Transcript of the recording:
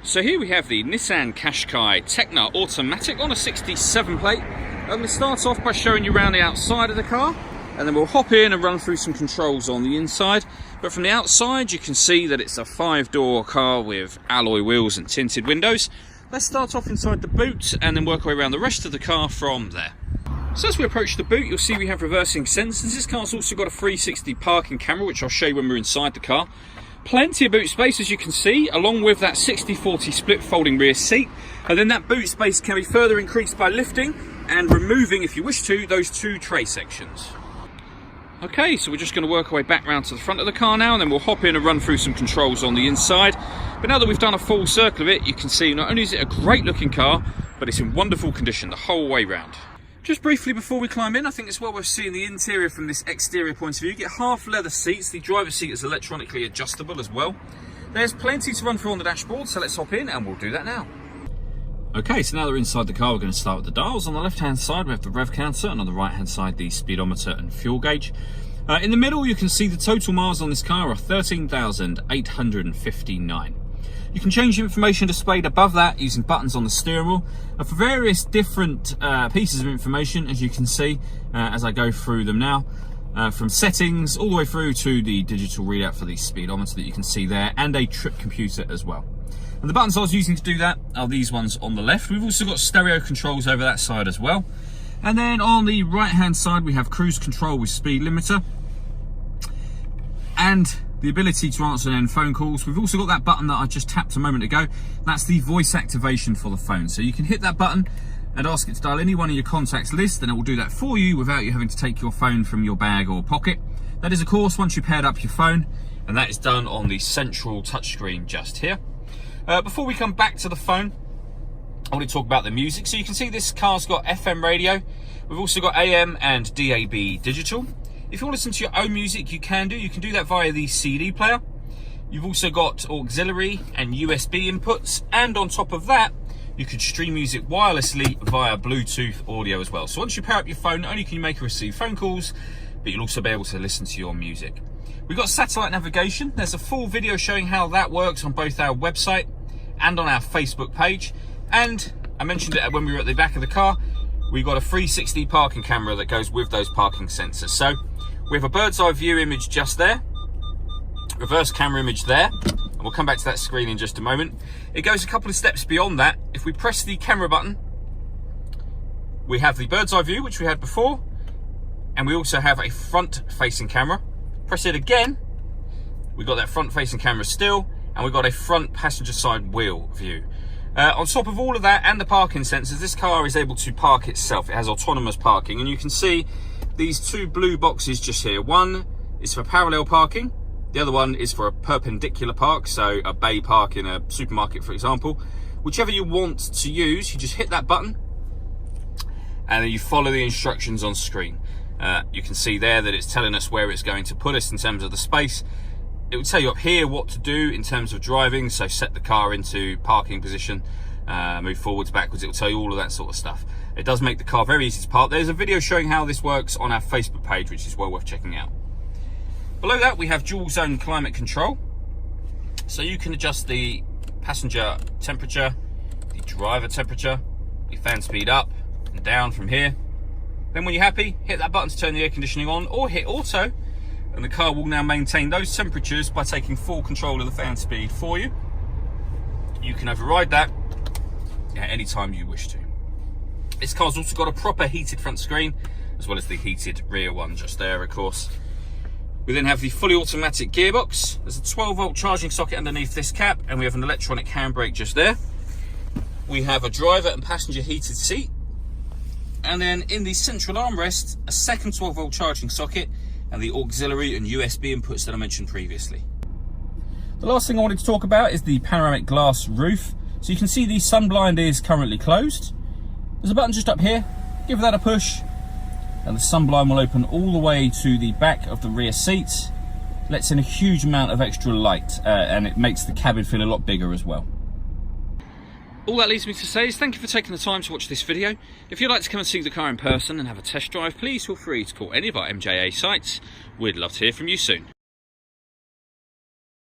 So here we have the Nissan Qashqai Techna Automatic on a 67 plate. I'm going to start off by showing you around the outside of the car, and then we'll hop in and run through some controls on the inside. But from the outside you can see that it's a 5-door car with alloy wheels and tinted windows. Let's start off inside the boot and then work our way around the rest of the car from there. So as we approach the boot, you'll see we have reversing sensors. This car's also got a 360 parking camera, which I'll show you when we're inside the car. Plenty of boot space, as you can see, along with that 60-40 split folding rear seat. And then that boot space can be further increased by lifting and removing, if you wish to, those two tray sections. Okay, so we're just going to work our way back round to the front of the car now, and then we'll hop in and run through some controls on the inside. But now that we've done a full circle of it, you can see not only is it a great looking car, but it's in wonderful condition the whole way round. Just briefly before we climb in, I think it's well worth seeing the interior from this exterior point of view. You get half leather seats, the driver's seat is electronically adjustable as well. There's plenty to run through on the dashboard, so let's hop in and we'll do that now. Okay, so now that we're inside the car, we're going to start with the dials. On the left hand side we have the Rev Counter, and on the right hand side the speedometer and fuel gauge. In the middle you can see the total miles on this car are 13,859. You can change the information displayed above that using buttons on the steering wheel. And for various different pieces of information, as you can see as I go through them now, from settings all the way through to the digital readout for the speedometer that you can see there, and a trip computer as well. And the buttons I was using to do that are these ones on the left. We've also got stereo controls over that side as well. And then on the right hand side we have cruise control with speed limiter, and the ability to answer and end phone calls. We've also got that button that I just tapped a moment ago. That's the voice activation for the phone. So you can hit that button and ask it to dial any one of your contacts list, and it will do that for you without you having to take your phone from your bag or pocket. That is, of course, once you've paired up your phone, and that is done on the central touchscreen just here. Before we come back to the phone, I want to talk about the music. So you can see this car's got FM radio. We've also got AM and DAB digital. If you want to listen to your own music, you can do. You can do that via the CD player. You've also got auxiliary and USB inputs, and on top of that, you can stream music wirelessly via Bluetooth audio as well. So once you pair up your phone, not only can you make and receive phone calls, but you'll also be able to listen to your music. We've got satellite navigation. There's a full video showing how that works on both our website and on our Facebook page. And I mentioned it when we were at the back of the car, we've got a 360 parking camera that goes with those parking sensors. So we have a bird's eye view image just there, reverse camera image there, and we'll come back to that screen in just a moment. It goes a couple of steps beyond that. If we press the camera button, we have the bird's eye view, which we had before, and we also have a front facing camera. Press it again, we've got that front facing camera still, and we've got a front passenger side wheel view. On top of all of that and the parking sensors, this car is able to park itself. It has autonomous parking, and you can see these two blue boxes just here. One is for parallel parking, the other one is for a perpendicular park, so a bay park in a supermarket, for example. Whichever you want to use, you just hit that button and then you follow the instructions on screen. You can see there that it's telling us where it's going to put us in terms of the space. It will tell you up here what to do in terms of driving, so set the car into parking position, move forwards, backwards. It will tell you all of that sort of stuff. It does make the car very easy to park. There's a video showing how this works on our Facebook page, which is well worth checking out. Below that we have dual zone climate control, so you can adjust the passenger temperature, the driver temperature, the fan speed up and down from here. Then when you're happy, hit that button to turn the air conditioning on, or hit auto, and the car will now maintain those temperatures by taking full control of the fan speed for you. You can override that at any time you wish to. This car's also got a proper heated front screen, as well as the heated rear one just there, of course. We then have the fully automatic gearbox. There's a 12-volt charging socket underneath this cap, and we have an electronic handbrake just there. We have a driver and passenger heated seat, and then in the central armrest, a second 12-volt charging socket, and the auxiliary and USB inputs that I mentioned previously. The last thing I wanted to talk about is the panoramic glass roof. So you can see the sunblind is currently closed. There's a button just up here, give that a push, and the sunblind will open all the way to the back of the rear seat. Lets in a huge amount of extra light, and it makes the cabin feel a lot bigger as well. All that leaves me to say is thank you for taking the time to watch this video. If you'd like to come and see the car in person and have a test drive, please feel free to call any of our MJA sites. We'd love to hear from you soon.